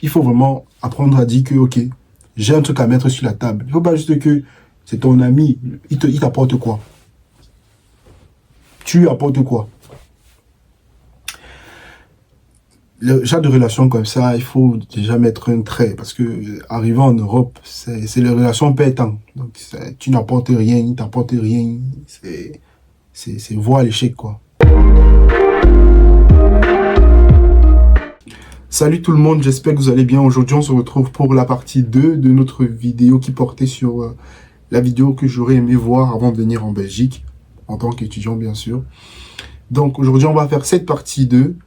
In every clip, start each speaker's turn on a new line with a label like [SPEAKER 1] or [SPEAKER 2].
[SPEAKER 1] il faut vraiment apprendre à dire que, ok, j'ai un truc à mettre sur la table. Il ne faut pas juste que c'est ton ami, il t'apporte quoi? Tu lui apportes quoi? Le genre de relation comme ça, il faut déjà mettre un trait parce que arrivant en Europe, c'est les relations pétantes. Donc, tu n'apportes rien, il t'apporte rien. C'est voie à l'échec, quoi. Salut tout le monde, j'espère que vous allez bien. Aujourd'hui, on se retrouve pour la partie 2 de notre vidéo qui portait sur la vidéo que j'aurais aimé voir avant de venir en Belgique, en tant qu'étudiant, bien sûr. Donc, aujourd'hui, on va faire cette partie 2.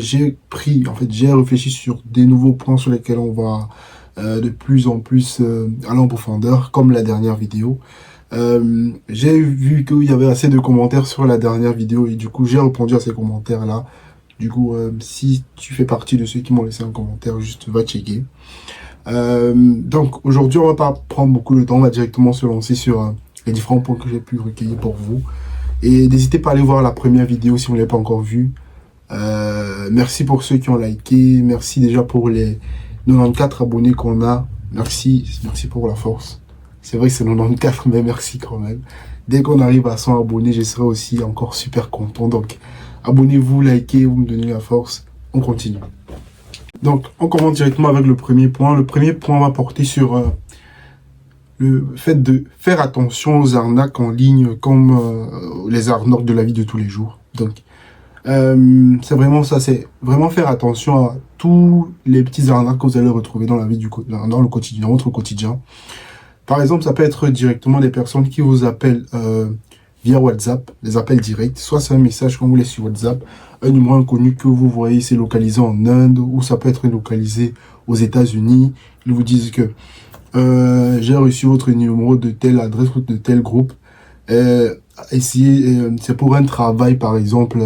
[SPEAKER 1] J'ai réfléchi sur des nouveaux points sur lesquels on va de plus en plus aller en profondeur, comme la dernière vidéo. J'ai vu qu'il y avait assez de commentaires sur la dernière vidéo et du coup, j'ai répondu à ces commentaires-là. Du coup, si tu fais partie de ceux qui m'ont laissé un commentaire, juste va checker. Donc, aujourd'hui, on va pas prendre beaucoup de temps, on va directement se lancer sur les différents points que j'ai pu recueillir pour vous. Et n'hésitez pas à aller voir la première vidéo si vous ne l'avez pas encore vue. Merci pour ceux qui ont liké, merci déjà pour les 94 abonnés qu'on a. Merci pour la force. C'est vrai que c'est 94, mais merci quand même. Dès qu'on arrive à 100 abonnés, je serai aussi encore super content. Donc, abonnez-vous, likez, vous me donnez la force. On continue. Donc, on commence directement avec le premier point. Le premier point va porter sur le fait de faire attention aux arnaques en ligne comme les arnaques de la vie de tous les jours. Donc, c'est vraiment ça, c'est vraiment faire attention à tous les petits arnaques que vous allez retrouver dans la vie dans le quotidien, dans votre quotidien. Par exemple, ça peut être directement des personnes qui vous appellent via WhatsApp, des appels directs. Soit c'est un message qu'on vous laisse sur WhatsApp, un numéro inconnu que vous voyez, c'est localisé en Inde, ou ça peut être localisé aux États-Unis. Ils vous disent que j'ai reçu votre numéro de telle adresse ou de tel groupe. C'est pour un travail, par exemple,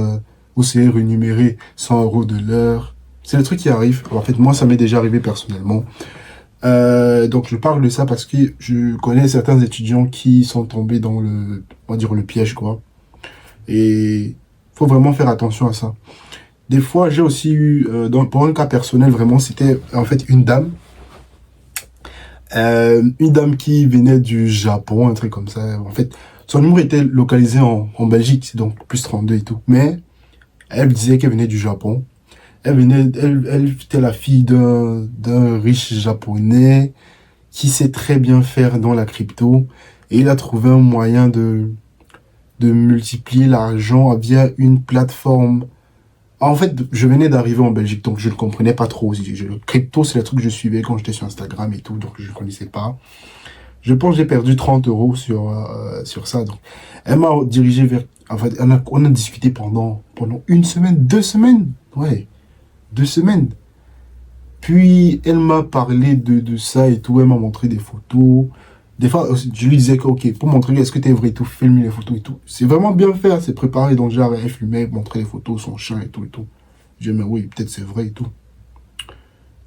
[SPEAKER 1] vous serez rémunéré 100 € de l'heure. C'est le truc qui arrive. En fait, moi, ça m'est déjà arrivé personnellement. Donc, je parle de ça parce que je connais certains étudiants qui sont tombés dans on va dire, le piège, quoi. Et faut vraiment faire attention à ça. Des fois, j'ai aussi eu, pour un cas personnel, vraiment, c'était en fait une dame qui venait du Japon, un truc comme ça. En fait, son numéro était localisé en Belgique, c'est donc plus 32 et tout. Mais elle disait qu'elle venait du Japon. Elle était la fille d'un riche japonais qui sait très bien faire dans la crypto. Et il a trouvé un moyen de multiplier l'argent via une plateforme. En fait, je venais d'arriver en Belgique, donc je ne comprenais pas trop. Le crypto, c'est le truc que je suivais quand j'étais sur Instagram et tout, donc je ne connaissais pas. Je pense que j'ai perdu 30 € sur ça. Donc, elle m'a dirigé vers... En fait, on a discuté pendant une semaine, 2 semaines. Ouais, 2 semaines. Puis, elle m'a parlé de ça et tout. Elle m'a montré des photos. Des fois, je lui disais que, ok, pour montrer, est-ce que t'es vrai et tout, filme les photos et tout. C'est vraiment bien fait, c'est préparé. Donc, genre, elle filmait, montrait les photos, son chien et tout et tout. Je dis, mais oui, peut-être c'est vrai et tout.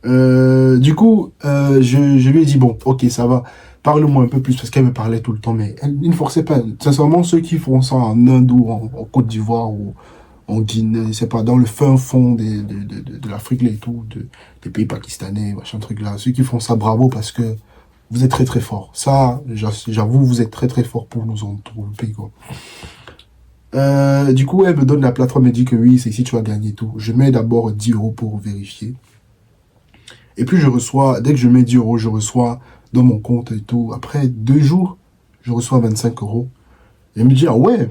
[SPEAKER 1] Du coup, je lui ai dit, bon, ok, ça va. Parle-moi un peu plus, parce qu'elle me parlait tout le temps, mais il ne forçait pas. Sincèrement, ceux qui font ça en Inde ou en Côte d'Ivoire ou en Guinée, c'est pas, dans le fin fond de l'Afrique et tout, des pays pakistanais, machin truc là, ceux qui font ça, bravo, parce que vous êtes très très fort. Ça, j'avoue, vous êtes très très fort pour nous entourlouper, quoi. Du coup, elle me donne la plateforme, elle dit que oui, c'est ici, tu vas gagner tout. Je mets d'abord 10 € pour vérifier. Et puis, dès que je mets 10 €, je reçois dans mon compte et tout. Après 2 jours, je reçois 25 €. Et elle me dit, ah ouais,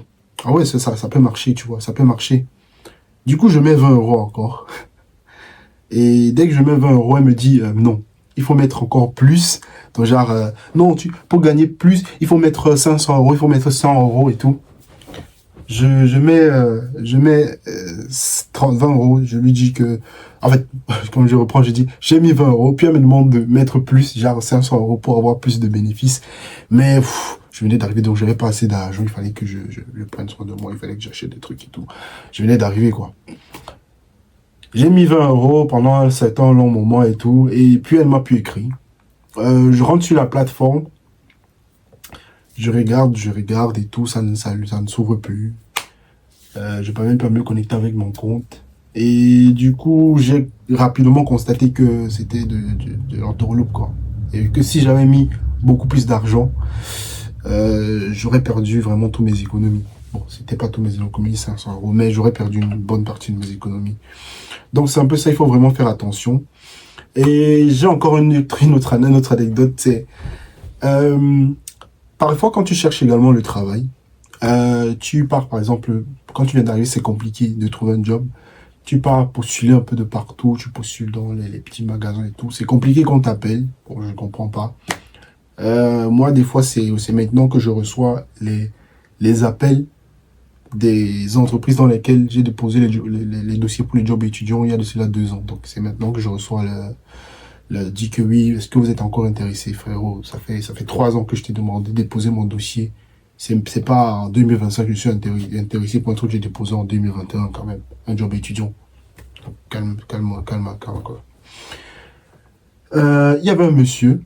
[SPEAKER 1] c'est ça, ça peut marcher, tu vois, ça peut marcher. Du coup, je mets 20 € encore. Et dès que je mets 20 €, elle me dit, non, il faut mettre encore plus. Donc, genre, non, pour gagner plus, il faut mettre 500 €, il faut mettre 100 € et tout. Je mets 20 €, je lui dis que, en fait, comme je reprends, je dis, j'ai mis 20 €, puis elle me demande de mettre plus, genre 500 € pour avoir plus de bénéfices. Mais, je venais d'arriver, donc j'avais pas assez d'argent, il fallait que je prenne soin de moi, il fallait que j'achète des trucs et tout. Je venais d'arriver, quoi. J'ai mis 20 € pendant un certain long moment et tout, et puis elle m'a pu écrire. Je rentre sur la plateforme, je regarde et tout, ça ne s'ouvre plus. Je n'ai pas même pas me connecter avec mon compte. Et du coup, j'ai rapidement constaté que c'était de l'entourloupe, quoi. Et que si j'avais mis beaucoup plus d'argent, j'aurais perdu vraiment tous mes économies. Bon, c'était pas tous mes économies, 500 euros, mais j'aurais perdu une bonne partie de mes économies. Donc c'est un peu ça, il faut vraiment faire attention. Et j'ai encore une autre anecdote, c'est parfois quand tu cherches également le travail, tu pars par exemple, quand tu viens d'arriver, c'est compliqué de trouver un job. Tu pars postuler un peu de partout, tu postules dans les petits magasins et tout. C'est compliqué qu'on t'appelle, bon, je ne comprends pas. Moi, des fois, c'est maintenant que je reçois les appels des entreprises dans lesquelles j'ai déposé les dossiers pour les jobs étudiants il y a de cela 2 ans. Donc, c'est maintenant que je reçois dit que oui, est-ce que vous êtes encore intéressé, frérot? Ça fait 3 ans que je t'ai demandé de déposer mon dossier. C'est pas en 2025 que je suis intéressé pour un truc que j'ai déposé en 2021 quand même. Un job étudiant. Donc, calme, quoi. Il y avait un monsieur,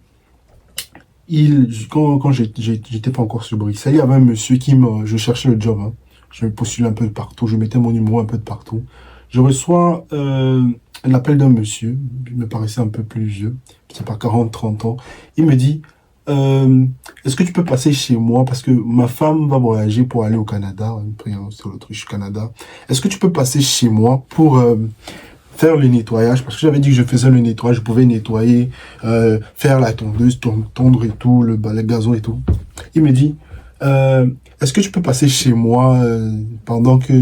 [SPEAKER 1] quand j'étais pas encore sur Bruxelles, il y avait un monsieur je cherchais le job, hein. Je me postulais un peu de partout, je mettais mon numéro un peu de partout. Je reçois un appel d'un monsieur, il me paraissait un peu plus vieux, c'est pas 40, 30 ans. Il me dit, est-ce que tu peux passer chez moi parce que ma femme va voyager pour aller au Canada, sur l'Autriche, Canada. Est-ce que tu peux passer chez moi pour faire le nettoyage, parce que j'avais dit que je faisais le nettoyage, je pouvais nettoyer, faire la tondeuse, tondre et tout, le gazon et tout. Il me dit, est-ce que tu peux passer chez moi pendant que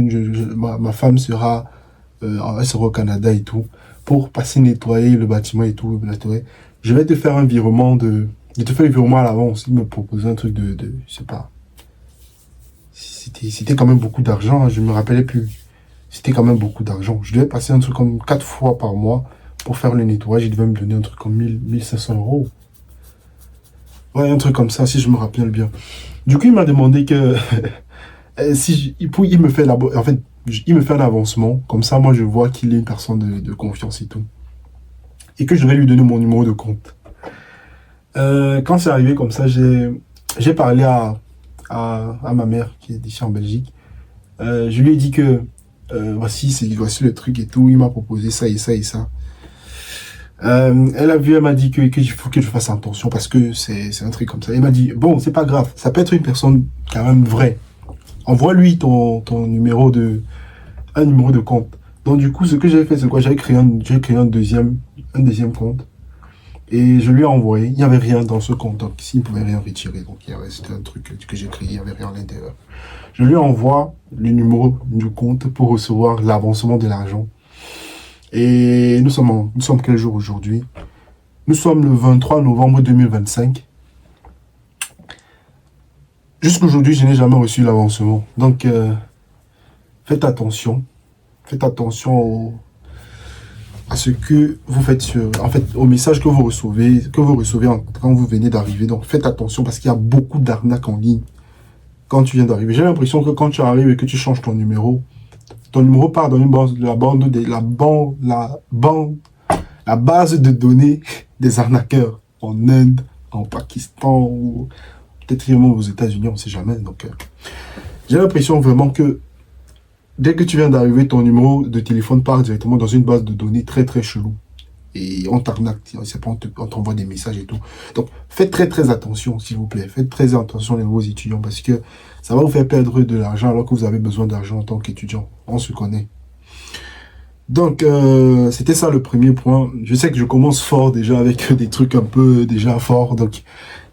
[SPEAKER 1] ma femme sera, elle sera au Canada et tout, pour passer nettoyer le bâtiment et tout, je vais te faire un virement je te fais le virement à l'avance. Il me proposait un truc je sais pas, c'était quand même beaucoup d'argent, hein, je me rappelais plus. C'était quand même beaucoup d'argent. Je devais passer un truc comme 4 fois par mois pour faire le nettoyage. Il devait me donner un truc comme 1500 euros. Ouais, un truc comme ça, si je me rappelle bien. Du coup, il m'a demandé que il me fait il me fait un avancement. Comme ça, moi, je vois qu'il est une personne de confiance et tout. Et que je vais lui donner mon numéro de compte. Quand c'est arrivé comme ça, j'ai parlé à ma mère qui est ici en Belgique. Je lui ai dit que voici le truc et tout, il m'a proposé ça et ça et ça. Elle m'a dit qu'il faut que je fasse attention parce que c'est un truc comme ça. Elle m'a dit, bon, c'est pas grave, ça peut être une personne quand même vraie. Envoie-lui ton numéro un numéro de compte. Donc du coup, ce que j'ai fait, c'est quoi? J'ai créé un deuxième compte. Et je lui ai envoyé, il n'y avait rien dans ce compte, donc il ne pouvait rien retirer. Donc c'était un truc que j'ai créé, il n'y avait rien à l'intérieur. Je lui envoie le numéro du compte pour recevoir l'avancement de l'argent. Et nous sommes quel jour aujourd'hui? Nous sommes le 23 novembre 2025. Jusqu'aujourd'hui, je n'ai jamais reçu l'avancement. Donc, faites attention. Faites attention à ce que vous faites au message que vous recevez quand vous venez d'arriver. Donc, faites attention parce qu'il y a beaucoup d'arnaques en ligne. Quand tu viens d'arriver, j'ai l'impression que quand tu arrives et que tu changes ton numéro part dans la base de données des arnaqueurs en Inde, en Pakistan ou peut-être même aux États-Unis, on ne sait jamais. Donc, j'ai l'impression vraiment que dès que tu viens d'arriver, ton numéro de téléphone part directement dans une base de données très très chelou. Et on t'arnaque, on t'envoie des messages et tout. Donc, faites très très attention, s'il vous plaît. Faites très attention les nouveaux étudiants parce que ça va vous faire perdre de l'argent alors que vous avez besoin d'argent en tant qu'étudiant. On se connaît. Donc, c'était ça le premier point. Je sais que je commence fort déjà avec des trucs un peu déjà forts. Donc,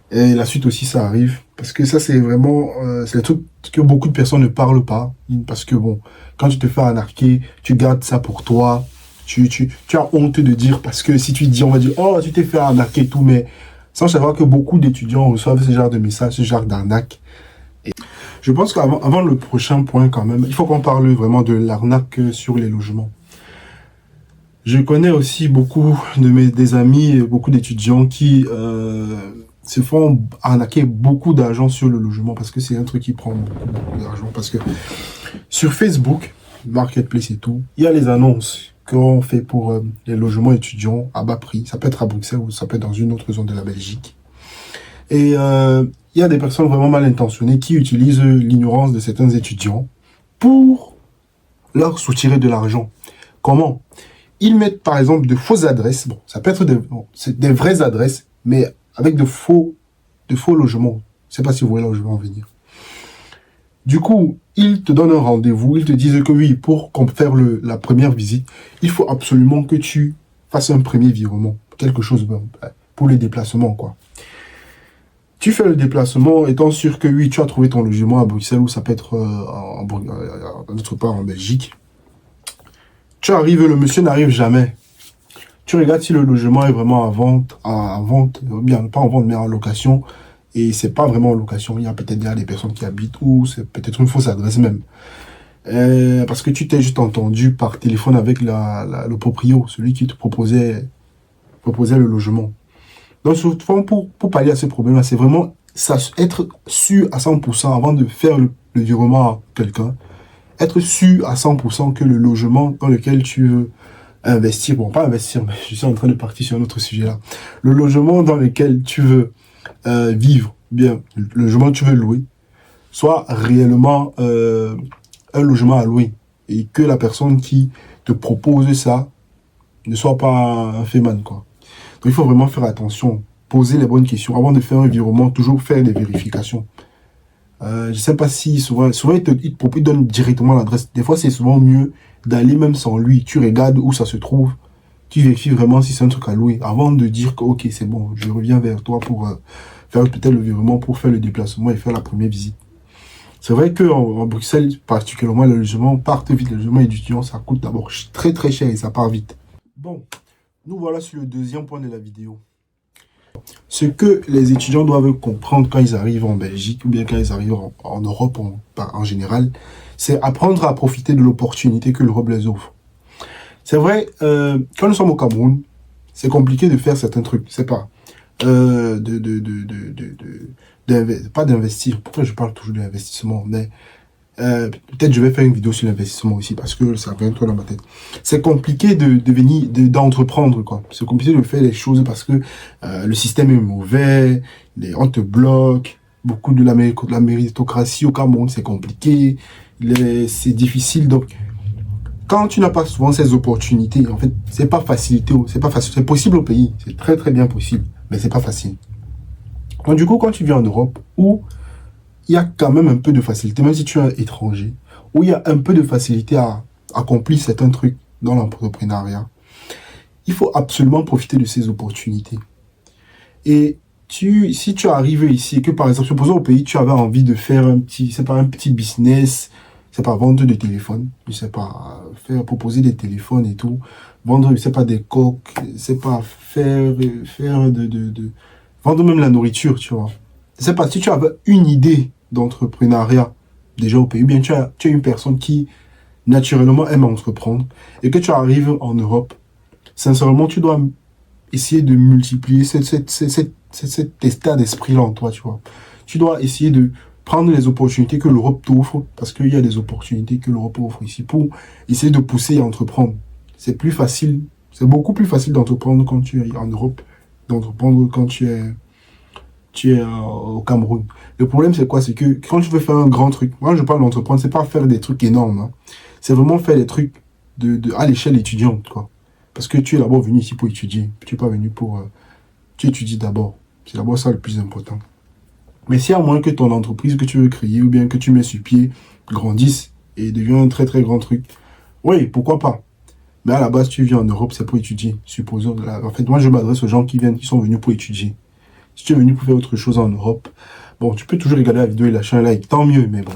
[SPEAKER 1] et la suite aussi, ça arrive. Parce que ça, c'est vraiment... c'est le truc que beaucoup de personnes ne parlent pas. Parce que bon, quand tu te fais arnaquer, tu gardes ça pour toi. Tu as honte de dire, parce que si tu dis, on va dire, oh, tu t'es fait arnaquer et tout, mais sans savoir que beaucoup d'étudiants reçoivent ce genre de messages, ce genre d'arnaque. Et je pense qu'avant le prochain point quand même, il faut qu'on parle vraiment de l'arnaque sur les logements. Je connais aussi beaucoup des amis et beaucoup d'étudiants qui se font arnaquer beaucoup d'argent sur le logement parce que c'est un truc qui prend beaucoup d'argent. Parce que sur Facebook, Marketplace et tout, il y a les annonces qu'on fait pour les logements étudiants à bas prix. Ça peut être à Bruxelles ou ça peut être dans une autre zone de la Belgique. Et il y a des personnes vraiment mal intentionnées qui utilisent l'ignorance de certains étudiants pour leur soutirer de l'argent. Comment? Ils mettent par exemple de fausses adresses. Bon, ça peut être des vraies adresses, mais avec de faux logements. Je sais pas si vous voyez là où je vais en venir. Du coup, ils te donnent un rendez-vous, ils te disent que oui, pour faire la première visite, il faut absolument que tu fasses un premier virement, quelque chose pour les déplacements, quoi. Tu fais le déplacement étant sûr que oui, tu as trouvé ton logement à Bruxelles ou ça peut être d'autre part en Belgique. Tu arrives, le monsieur n'arrive jamais. Tu regardes si le logement est vraiment à vente, bien pas en vente, mais en location. Et c'est pas vraiment en location. Il y a peut-être déjà des personnes qui habitent ou c'est peut-être une fausse adresse même. Parce que tu t'es juste entendu par téléphone avec le proprio, celui qui te proposait le logement. Donc, souvent, pour pallier à ce problème-là, c'est vraiment être sûr à 100% avant de faire le virement à quelqu'un. Être sûr à 100% que le logement dans lequel tu veux investir, bon, pas investir, mais je suis en train de partir sur un autre sujet là. Le logement dans lequel tu veux vivre, bien, le logement que tu veux louer, soit réellement un logement à louer. Et que la personne qui te propose ça ne soit pas un féman, quoi. Donc, il faut vraiment faire attention, poser les bonnes questions. Avant de faire un virement, toujours faire des vérifications. Je ne sais pas si souvent il te donne directement l'adresse. Des fois, c'est souvent mieux d'aller même sans lui. Tu regardes où ça se trouve. Tu vérifies vraiment si c'est un truc à louer. Avant de dire que, ok, c'est bon, je reviens vers toi pour faire peut-être le virement, pour faire le déplacement et faire la première visite. C'est vrai qu'en Bruxelles, particulièrement, le logement part vite. Le logement étudiant, ça coûte d'abord très très cher et ça part vite. Bon. Nous voilà sur le deuxième point de la vidéo. Ce que les étudiants doivent comprendre quand ils arrivent en Belgique ou bien quand ils arrivent en Europe en général, c'est apprendre à profiter de l'opportunité que l'Europe les offre. C'est vrai, quand nous sommes au Cameroun, c'est compliqué de faire certains trucs. C'est pas pas d'investir. Pourquoi je parle toujours d'investissement? Mais peut-être je vais faire une vidéo sur l'investissement aussi parce que ça vient trop dans ma tête. C'est compliqué d'entreprendre, quoi. C'est compliqué de faire les choses parce que le système est mauvais, on te bloque, beaucoup de la méritocratie au Cameroun, c'est compliqué, c'est difficile. Donc, quand tu n'as pas souvent ces opportunités, en fait, c'est pas facilité, c'est pas facile. C'est possible au pays, c'est très très bien possible, mais c'est pas facile. Donc, du coup, quand tu viens en Europe, où il y a quand même un peu de facilité, même si tu es un étranger, où il y a un peu de facilité à accomplir certains trucs dans l'entrepreneuriat, il faut absolument profiter de ces opportunités. Et si tu arrives ici et que, par exemple, supposons au pays, tu avais envie de faire un petit business, c'est pas vendre des téléphones, je sais pas, proposer des téléphones et tout, vendre, je sais pas, des coques, c'est pas vendre même la nourriture, tu vois. Je sais pas, si tu avais une idée d'entrepreneuriat déjà au pays, ou bien tu as une personne qui naturellement aime entreprendre et que tu arrives en Europe, sincèrement, tu dois essayer de multiplier cet état d'esprit-là en toi, tu vois. Tu dois essayer de prendre les opportunités que l'Europe t'offre, parce qu'il y a des opportunités que l'Europe offre ici, pour essayer de pousser et entreprendre. C'est plus facile, c'est beaucoup plus facile d'entreprendre quand tu es en Europe, d'entreprendre quand tu es au Cameroun. Le problème, c'est quoi? C'est que quand tu veux faire un grand truc, moi, je parle d'entreprendre, c'est pas faire des trucs énormes, hein. C'est vraiment faire des trucs à l'échelle étudiante, quoi. Parce que tu es d'abord venu ici pour étudier. Tu n'es pas venu pour... tu étudies d'abord. C'est d'abord ça le plus important. Mais si à moins que ton entreprise que tu veux créer ou bien que tu mets sur pied grandisse et devienne un très très grand truc, oui, pourquoi pas. Mais à la base, tu viens en Europe, c'est pour étudier. Supposons. En fait, moi, je m'adresse aux gens qui sont venus pour étudier. Si tu es venu pour faire autre chose en Europe, bon, tu peux toujours regarder la vidéo et lâcher un like, tant mieux, mais bon,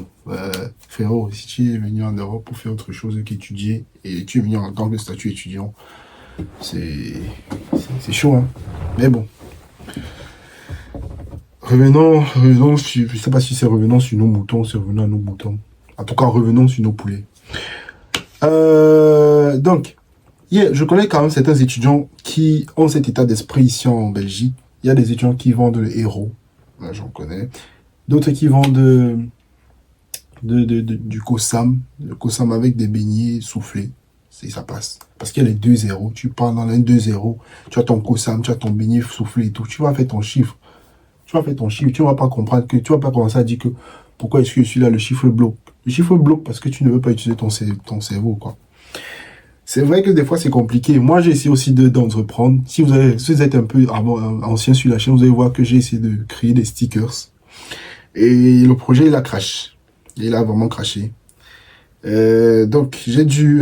[SPEAKER 1] frérot, si tu es venu en Europe pour faire autre chose qu'étudier, et tu es venu en tant que statut étudiant, c'est chaud, hein. Mais bon. Revenons sur, je sais pas si c'est revenons sur nos moutons, c'est revenons à nos moutons. En tout cas, revenons sur nos poulets. Donc, je connais quand même certains étudiants qui ont cet état d'esprit ici en Belgique. Il y a des étudiants qui vendent le héros, là j'en connais. D'autres qui vendent du Kosam, le Kosam avec des beignets soufflés. Ça passe. Parce qu'il y a les 2 zéros. Tu parles dans les 2 zéros. Tu as ton Kosam, tu as ton beignet soufflé et tout. Tu vas faire ton chiffre. Tu ne vas pas comprendre que tu vas pas commencer à dire que pourquoi est-ce que je suis là, le chiffre bloque. Le chiffre bloque parce que tu ne veux pas utiliser ton cerveau, quoi. C'est vrai que des fois, c'est compliqué. Moi, j'ai essayé aussi d'entreprendre. Si vous êtes un peu ancien sur la chaîne, vous allez voir que j'ai essayé de créer des stickers. Et le projet, il a crash. Il a vraiment crashé. Donc, j'ai dû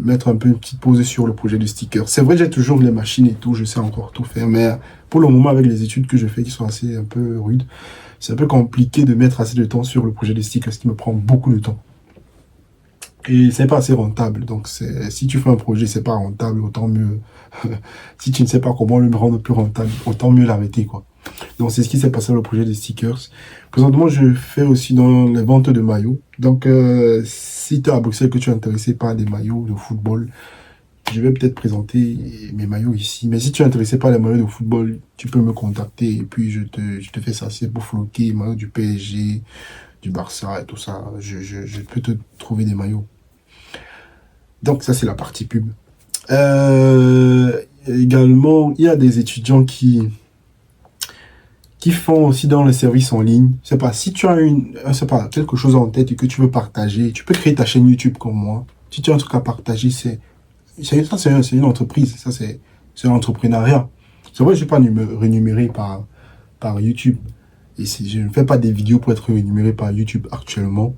[SPEAKER 1] mettre un peu une petite pause sur le projet de sticker. C'est vrai, j'ai toujours les machines et tout, je sais encore tout faire, mais pour le moment, avec les études que je fais qui sont assez un peu rudes, c'est un peu compliqué de mettre assez de temps sur le projet de sticker, ce qui me prend beaucoup de temps. Et c'est pas assez rentable. Donc, si tu fais un projet, c'est pas rentable, autant mieux. Si tu ne sais pas comment le rendre plus rentable, autant mieux l'arrêter, quoi. Donc, c'est ce qui s'est passé dans le projet des stickers. Présentement, je fais aussi dans les ventes de maillots. Donc, si tu es à Bruxelles, que tu es intéressé par des maillots de football, je vais peut-être présenter mes maillots ici. Mais si tu es intéressé par les maillots de football, tu peux me contacter et puis je te fais ça. C'est pour floquer, maillots du PSG, du Barça et tout ça. Je peux te trouver des maillots. Donc, ça, c'est la partie pub. Également, il y a des étudiants qui font aussi dans le service en ligne. C'est pas, si tu as quelque chose en tête et que tu veux partager, tu peux créer ta chaîne YouTube comme moi. Si tu as un truc à partager, c'est une entreprise. Ça, c'est l'entrepreneuriat. C'est vrai, je ne suis pas rémunéré par YouTube. Et je ne fais pas des vidéos pour être rémunéré par YouTube actuellement.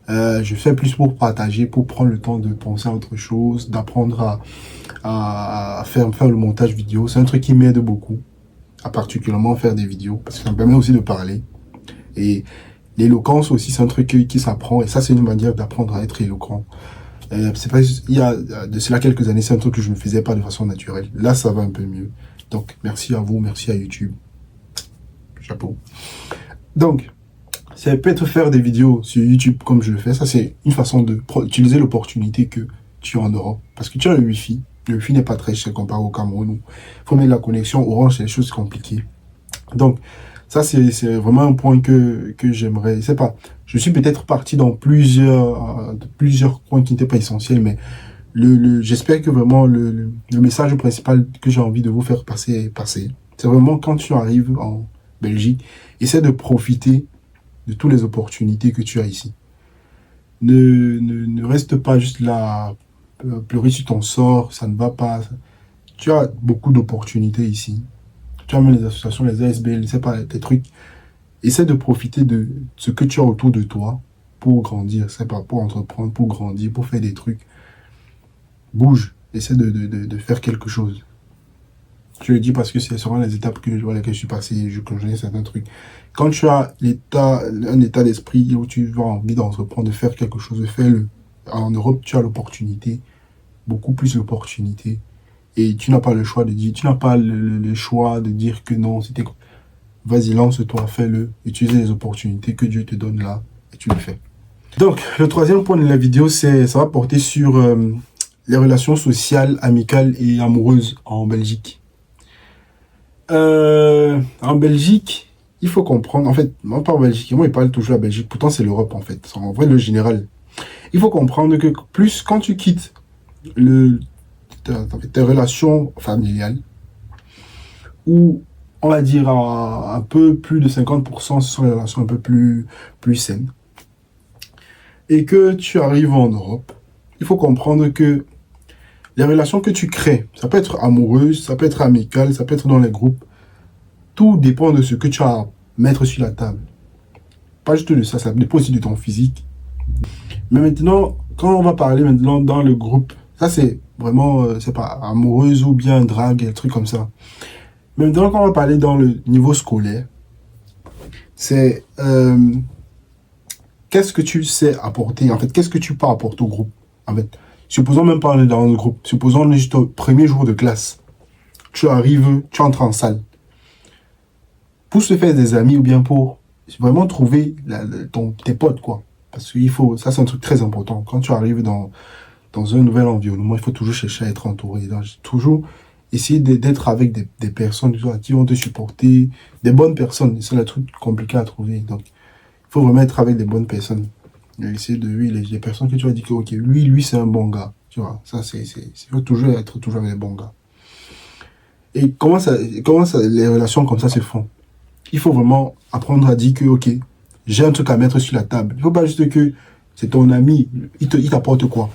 [SPEAKER 1] Je fais plus pour partager, pour prendre le temps de penser à autre chose, d'apprendre à faire le montage vidéo. C'est un truc qui m'aide beaucoup, à particulièrement faire des vidéos, parce que ça me permet aussi de parler. Et l'éloquence aussi, c'est un truc qui s'apprend, et ça, c'est une manière d'apprendre à être éloquent. C'est pas, il y a de cela quelques années, c'est un truc que je ne faisais pas de façon naturelle. Là, ça va un peu mieux. Donc, merci à vous, merci à YouTube. Chapeau. Donc, ça peut être faire des vidéos sur YouTube comme je le fais. Ça, c'est une façon d'utiliser l'opportunité que tu as en Europe. Parce que tu as le Wi-Fi. Le Wi-Fi n'est pas très cher comparé au Cameroun. Il faut mettre la connexion Orange, c'est des choses compliquées. Donc, ça, c'est vraiment un point que j'aimerais. C'est pas, je suis peut-être parti dans plusieurs points qui n'étaient pas essentiels, mais j'espère que vraiment le message principal que j'ai envie de vous faire passer est passé. C'est vraiment quand tu arrives en Belgique, essaie de profiter de toutes les opportunités que tu as ici. Ne reste pas juste là, pleurer sur ton sort, ça ne va pas. Tu as beaucoup d'opportunités ici. Tu as même les associations, les ASBL, c'est pas des trucs. Essaie de profiter de ce que tu as autour de toi pour grandir. C'est pas pour entreprendre, pour grandir, pour faire des trucs. Bouge, essaie de faire quelque chose. Je le dis parce que c'est sûrement les étapes par lesquelles je suis passé, je connais certains trucs. Quand tu as un état d'esprit où tu as envie d'entreprendre, de faire quelque chose, fais-le. En Europe, tu as l'opportunité, beaucoup plus l'opportunité. Et tu n'as pas le choix de dire, tu n'as pas le choix de dire que non, c'était... Vas-y, lance-toi, fais-le. Utilise les opportunités que Dieu te donne là, et tu le fais. Donc, le troisième point de la vidéo, ça va porter sur les relations sociales, amicales et amoureuses en Belgique. En Belgique, il faut comprendre, en fait, moi pas en Belgique, moi il parle toujours à Belgique, pourtant c'est l'Europe en fait, c'est en vrai le général. Il faut comprendre que plus quand tu quittes tes relations familiales, ou on va dire un peu plus de 50%, ce sont les relations un peu plus saines, et que tu arrives en Europe, il faut comprendre que les relations que tu crées, ça peut être amoureuse, ça peut être amical, ça peut être dans les groupes. Tout dépend de ce que tu as à mettre sur la table. Pas juste de ça, ça dépend aussi de ton physique. Mais maintenant, quand on va parler maintenant dans le groupe, ça c'est vraiment, c'est pas amoureuse ou bien drague, un truc comme ça. Mais maintenant, quand on va parler dans le niveau scolaire, c'est qu'est-ce que tu sais apporter, en fait, qu'est-ce que tu peux apporter au groupe, en fait. Supposons même pas dans le groupe, supposons juste au premier jour de classe, tu arrives, tu entres en salle. Pour se faire des amis ou bien pour vraiment trouver tes potes, quoi. Parce qu'il faut, ça c'est un truc très important. Quand tu arrives dans un nouvel environnement, il faut toujours chercher à être entouré. Donc, toujours essayer d'être avec des personnes qui vont te supporter, des bonnes personnes. C'est le truc compliqué à trouver. Donc, il faut vraiment être avec des bonnes personnes. Essayer de lui, les personnes que tu vas dire que, ok, lui c'est un bon gars. Tu vois, ça il faut toujours être avec des bons gars. Et comment les relations comme ça se font? Il faut vraiment apprendre à dire que, ok, j'ai un truc à mettre sur la table. Il ne faut pas juste que c'est ton ami, il t'apporte quoi?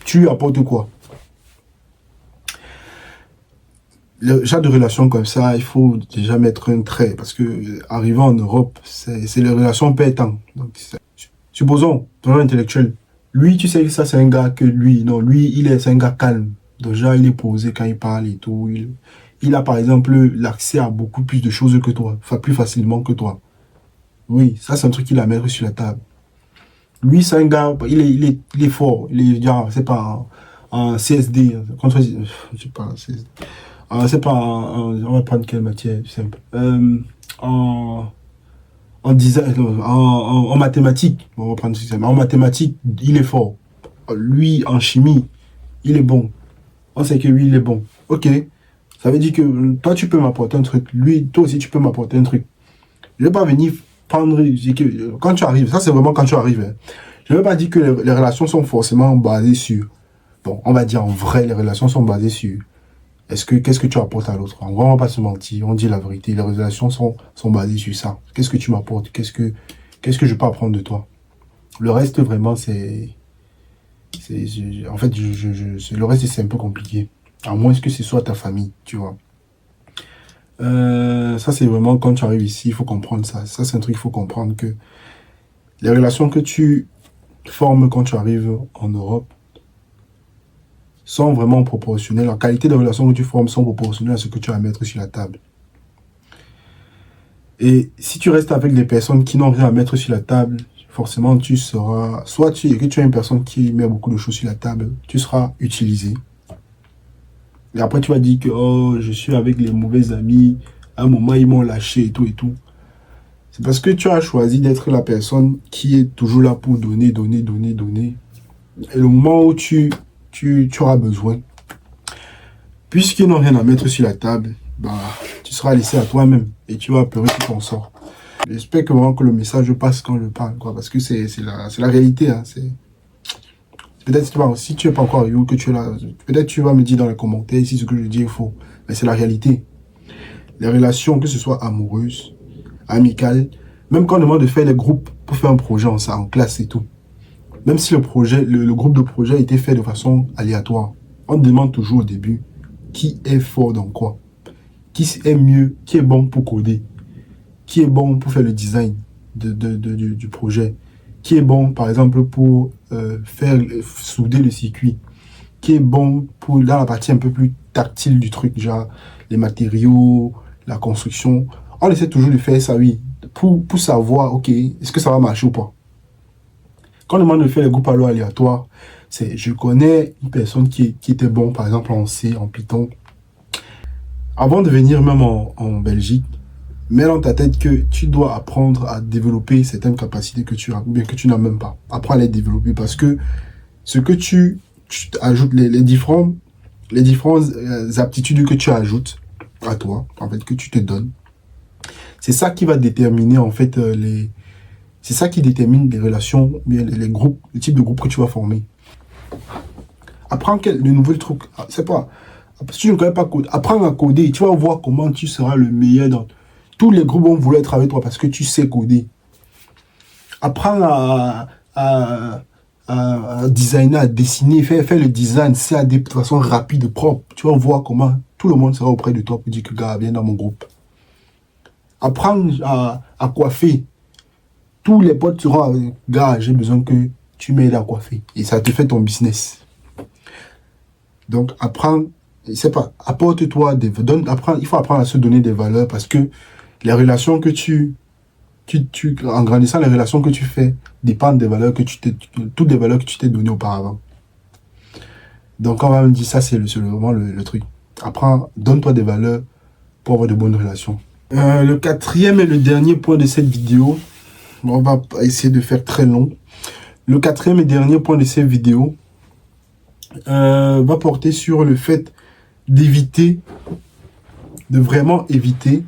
[SPEAKER 1] tu apportes quoi? Le genre de relation comme ça, il faut déjà mettre un trait, parce que arrivant en Europe, c'est les relations pétantes. Donc, supposons, ton intellectuel, lui, tu sais que ça, c'est un gars que lui, non, lui, c'est un gars calme. Déjà, il est posé quand il parle et tout. Il a, par exemple, l'accès à beaucoup plus de choses que toi, enfin, plus facilement que toi. Oui, ça, c'est un truc qu'il a à mettre sur la table. Lui, c'est un gars, il est fort. Il est, c'est pas un CSD, contre, je sais pas, CSD. C'est pas on va prendre quelle matière simple. En design, en mathématiques, on va prendre ça. En mathématiques, il est fort. Lui, en chimie, il est bon. On sait que lui, il est bon. Ok. Ça veut dire que toi, tu peux m'apporter un truc. Lui, toi aussi, tu peux m'apporter un truc. Je ne vais pas venir prendre. Quand tu arrives, ça, c'est vraiment quand tu arrives. Hein. Je ne vais pas dire que les relations sont forcément basées sur. Bon, on va dire en vrai, les relations sont basées sur. Qu'est-ce que tu apportes à l'autre? En vrai, on va pas se mentir, on dit la vérité. Les relations sont basées sur ça. Qu'est-ce que tu m'apportes? Qu'est-ce que je peux apprendre de toi? Le reste, vraiment, en fait, le reste, c'est un peu compliqué. À moins que ce soit ta famille, tu vois. Ça, c'est vraiment quand tu arrives ici, il faut comprendre ça. Ça, c'est un truc, il faut comprendre que les relations que tu formes quand tu arrives en Europe sont vraiment proportionnelles. La qualité des relations que tu formes sont proportionnelles à ce que tu vas mettre sur la table. Et si tu restes avec des personnes qui n'ont rien à mettre sur la table, forcément, tu seras... Soit tu es une personne qui met beaucoup de choses sur la table, tu seras utilisé. Et après, tu vas dire que oh, je suis avec les mauvais amis, à un moment, ils m'ont lâché et tout et tout. C'est parce que tu as choisi d'être la personne qui est toujours là pour donner, donner, donner, donner. Et le moment où tu auras besoin, puisqu'ils n'ont rien à mettre sur la table, bah, tu seras laissé à toi-même et tu vas pleurer tout ton sort. J'espère que vraiment que le message passe quand je parle, quoi, parce que c'est la réalité. Hein, peut-être si tu n'es pas encore arrivé ou que tu es là, peut-être tu vas me dire dans les commentaires si ce que je dis est faux. Mais c'est la réalité. Les relations, que ce soit amoureuses, amicales, même quand on demande de faire des groupes pour faire un projet en classe et tout. Même si le groupe de projet a été fait de façon aléatoire, on demande toujours au début qui est fort dans quoi, qui est mieux, qui est bon pour coder, qui est bon pour faire le design du projet, qui est bon par exemple pour souder le circuit, qui est bon pour dans la partie un peu plus tactile du truc, genre les matériaux, la construction. On essaie toujours de faire ça, oui, pour savoir, ok, est-ce que ça va marcher ou pas. Quand on demande de faire les groupes à l'eau aléatoires, je connais une personne qui était bon, par exemple en C, en Python. Avant de venir même en Belgique, mets dans ta tête que tu dois apprendre à développer certaines capacités que tu as, ou bien que tu n'as même pas. Apprends à les développer parce que ce que tu ajoutes, les différentes aptitudes que tu ajoutes à toi, en fait, que tu te donnes, c'est ça qui va déterminer, en fait, c'est ça qui détermine les relations, bien les groupes, le type de groupe que tu vas former. Apprends de nouveaux trucs. C'est pas, si tu ne connais pas coder, apprends à coder. Tu vas voir comment tu seras le meilleur dans tous les groupes vont vouloir être avec toi parce que tu sais coder. Apprends à designer, à dessiner, faire le design, c'est de façon rapide, propre. Tu vas voir comment tout le monde sera auprès de toi pour dire que gars, viens dans mon groupe. Apprends à coiffer. Tous les potes seront avec, gars, j'ai besoin que tu m'aides à coiffer. Et ça te fait ton business. Donc, apprends, c'est pas, apporte-toi il faut apprendre à se donner des valeurs parce que les relations que en grandissant, les relations que tu fais dépendent des valeurs toutes les valeurs que tu t'es données auparavant. Donc, on va me dire ça, c'est vraiment le truc. Apprends, donne-toi des valeurs pour avoir de bonnes relations. Le quatrième et le dernier point de cette vidéo, on va essayer de faire très long. Le quatrième et dernier point de cette vidéo va porter sur le fait d'éviter, de vraiment éviter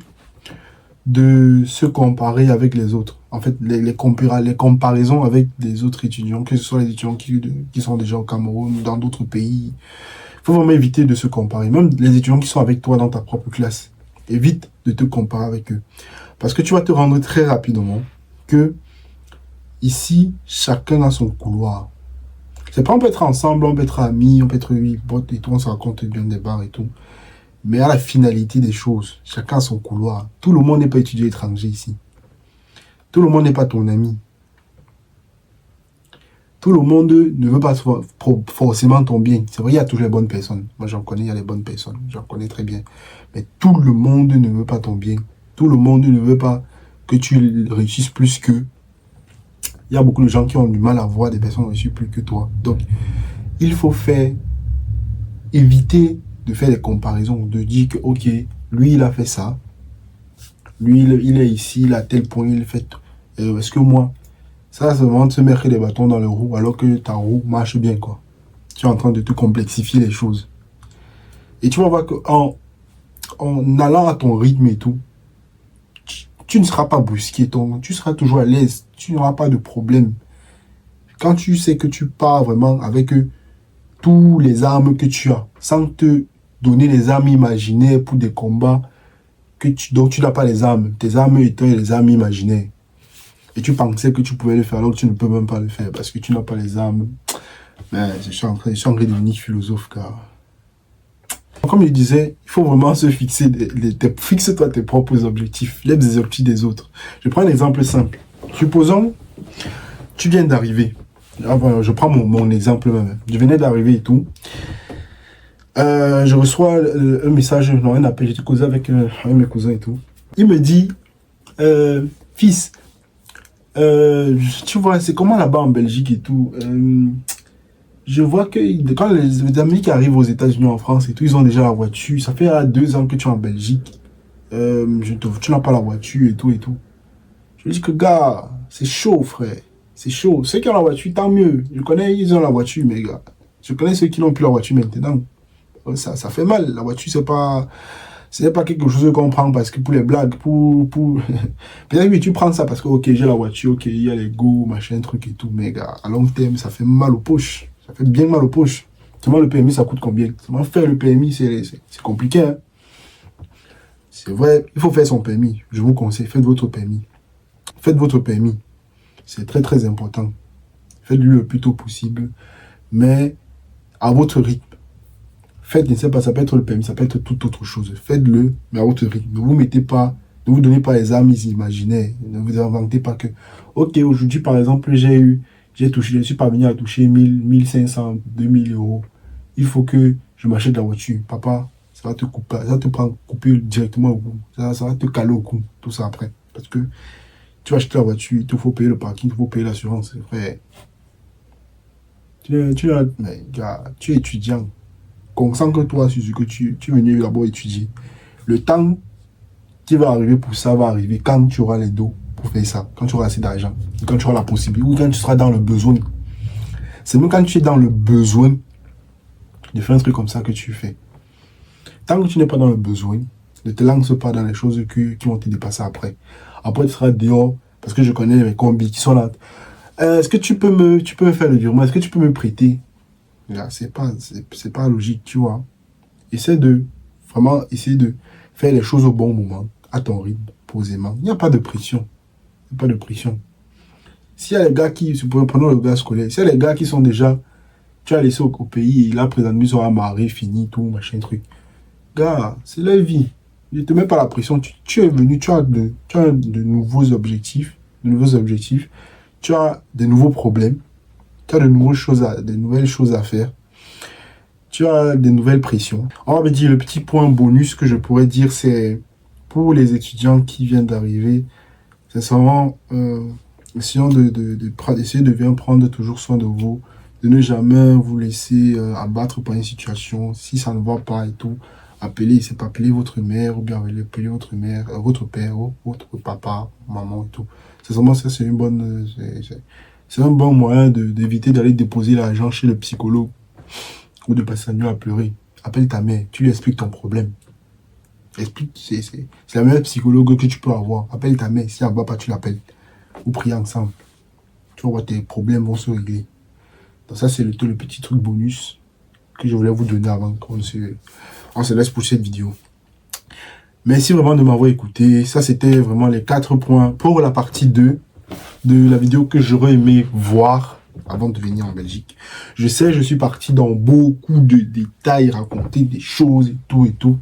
[SPEAKER 1] de se comparer avec les autres. En fait, les comparaisons avec les autres étudiants, que ce soit les étudiants qui sont déjà au Cameroun, dans d'autres pays. Il faut vraiment éviter de se comparer. Même les étudiants qui sont avec toi dans ta propre classe. Évite de te comparer avec eux. Parce que tu vas te rendre très rapidement que ici, chacun a son couloir. C'est pas on peut être ensemble, on peut être amis, on peut être potes et tout, on se raconte bien des bars et tout. Mais à la finalité des choses, chacun a son couloir. Tout le monde n'est pas étudiant étranger ici. Tout le monde n'est pas ton ami. Tout le monde ne veut pas forcément ton bien. C'est vrai, il y a toujours les bonnes personnes. Moi, j'en connais, il y a les bonnes personnes. J'en connais très bien. Mais tout le monde ne veut pas ton bien. Tout le monde ne veut pas que tu réussisses plus qu'eux. Il y a beaucoup de gens qui ont du mal à voir des personnes réussir plus que toi. Donc, il faut éviter de faire des comparaisons, de dire que, ok, lui, il a fait ça. Lui, il est ici, il a tel point, il fait... Est-ce que moi... Ça, c'est vraiment de se mettre des bâtons dans le roue alors que ta roue marche bien, quoi. Tu es en train de te complexifier les choses. Et tu vas voir qu'en allant à ton rythme et tout, tu ne seras pas brusqué, tu seras toujours à l'aise, tu n'auras pas de problème. Quand tu sais que tu pars vraiment avec tous les armes que tu as, sans te donner les armes imaginaires pour des combats dont tu n'as pas les armes. Tes armes étant les armes imaginaires. Et tu pensais que tu pouvais le faire alors que tu ne peux même pas le faire parce que tu n'as pas les armes. Mais je suis en train de devenir philosophe car... Comme je disais, il faut vraiment se fixer, fixe-toi tes propres objectifs, lève les objectifs des autres. Je prends un exemple simple. Supposons, tu viens d'arriver. Je prends mon exemple même. Je venais d'arriver et tout. Je reçois un message, non, un appel, j'étais causé avec mes cousins et tout. Il me dit, fils, tu vois, c'est comment là-bas en Belgique et tout. Je vois que quand les amis qui arrivent aux États-Unis, en France et tout, ils ont déjà la voiture. Ça fait 2 ans que tu es en Belgique. Tu n'as pas la voiture et tout et tout. Je dis que gars, c'est chaud, frère. C'est chaud. Ceux qui ont la voiture, tant mieux. Je connais, ils ont la voiture, mais gars. Je connais ceux qui n'ont plus la voiture maintenant. Ça fait mal. La voiture, c'est pas quelque chose qu'on prend parce que pour les blagues, peut-être que tu prends ça parce que, ok, j'ai la voiture, ok, il y a les go, machin, truc et tout, mais gars, à long terme, ça fait mal aux poches. Ça fait bien mal aux poches. Seulement le permis, ça coûte combien? Seulement faire le permis, c'est compliqué, hein. C'est vrai, il faut faire son permis. Je vous conseille, faites votre permis. Faites votre permis. C'est très, très important. Faites-le le plus tôt possible, mais à votre rythme. Faites, ne sais pas, ça peut être le permis, ça peut être toute autre chose. Faites-le, mais à votre rythme. Ne vous mettez pas, ne vous donnez pas les armes imaginaires. Ne vous inventez pas que, ok, aujourd'hui, par exemple, je suis parvenu à toucher 1000, 1500, 2000 euros. Il faut que je m'achète la voiture. Papa, ça va te couper directement au cou. Ça va te caler au cou, tout ça après. Parce que tu vas acheter la voiture, il te faut payer le parking, il te faut payer l'assurance. Frère, mais, gars, tu es étudiant. Concentre-toi sur ce que tu es venu d'abord étudier. Le temps qui va arriver pour ça va arriver quand tu auras les dos pour faire ça, quand tu auras assez d'argent, quand tu auras la possibilité, ou quand tu seras dans le besoin. C'est même quand tu es dans le besoin de faire un truc comme ça que tu fais. Tant que tu n'es pas dans le besoin, ne te lance pas dans les choses qui vont te dépasser après. Après, tu seras dehors, parce que je connais les combis qui sont là. Est-ce que tu peux me faire le virement? Est-ce que tu peux me prêter? C'est pas logique, tu vois. Vraiment essayer de faire les choses au bon moment, à ton rythme, posément. Il n'y a pas de pression. Il n'y a pas de pression. S'il y a les gars prenons le gars scolaire, s'il y a les gars qui sont déjà, tu as laissé au pays, et là, présentement, ils sont amarrés, fini, tout, machin, truc. Gars, c'est leur vie. Ne te mets pas la pression. Tu es venu, tu as de nouveaux objectifs, tu as de nouveaux problèmes. Tu as de nouvelles choses à faire. Tu as de nouvelles pressions. On va dire le petit point bonus que je pourrais dire, c'est pour les étudiants qui viennent d'arriver, c'est vraiment essayer de bien prendre toujours soin de vous, de ne jamais vous laisser abattre par une situation. Si ça ne va pas et tout, appelez votre mère ou bien appelez votre mère, votre père ou votre papa, maman et tout. C'est vraiment ça, c'est un bon moyen d'éviter d'aller déposer l'argent chez le psychologue ou de passer la nuit à pleurer. Appelle ta mère, tu lui expliques ton problème. C'est la meilleure psychologue que tu peux avoir. Appelle ta mère, si elle ne va pas, tu l'appelles. Ou priez ensemble. Tu vas voir, tes problèmes vont se régler. Donc ça, c'est le petit truc bonus que je voulais vous donner avant qu'on se laisse pour cette vidéo. Merci vraiment de m'avoir écouté. Ça, c'était vraiment les 4 points pour la partie 2 de la vidéo que j'aurais aimé voir avant de venir en Belgique. Je sais, je suis parti dans beaucoup de détails, raconter des choses et tout.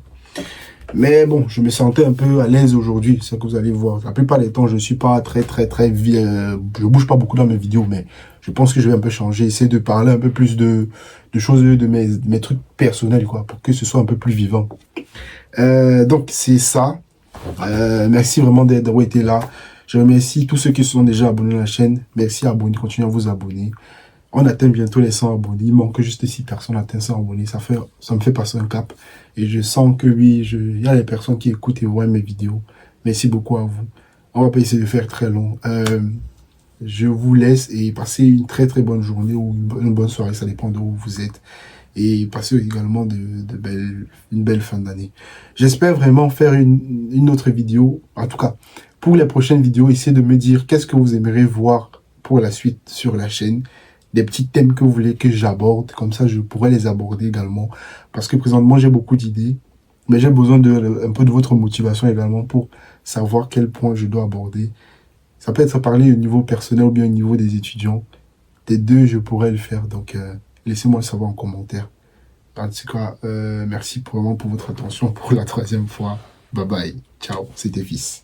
[SPEAKER 1] Mais bon, je me sentais un peu à l'aise aujourd'hui, c'est ce que vous allez voir. La plupart des temps, je suis pas je bouge pas beaucoup dans mes vidéos, mais je pense que je vais un peu changer, essayer de parler un peu plus de choses, de mes trucs personnels, quoi, pour que ce soit un peu plus vivant. Donc, c'est ça. Merci vraiment d'avoir été là. Je remercie tous ceux qui se sont déjà abonnés à la chaîne. Merci, abonnez, continuez à vous abonner. On atteint bientôt les 100 abonnés. Il manque juste 6 personnes atteignent 100 abonnés. Ça me fait passer un cap. Et je sens que oui, il y a des personnes qui écoutent et voient mes vidéos. Merci beaucoup à vous. On va pas essayer de faire très long. Je vous laisse et passez une très très bonne journée ou une bonne soirée. Ça dépend de où vous êtes. Et passez également une belle fin d'année. J'espère vraiment faire une autre vidéo. En tout cas, pour les prochaines vidéos, essayez de me dire qu'est-ce que vous aimeriez voir pour la suite sur la chaîne. Des petits thèmes que vous voulez que j'aborde. Comme ça, je pourrais les aborder également. Parce que présentement, j'ai beaucoup d'idées. Mais j'ai besoin un peu de votre motivation également pour savoir quel point je dois aborder. Ça peut être parler au niveau personnel ou bien au niveau des étudiants. Des deux, je pourrais le faire. Donc, laissez-moi le savoir en commentaire. En tout cas, merci vraiment pour votre attention pour la 3e fois. Bye bye. Ciao. C'était Fils.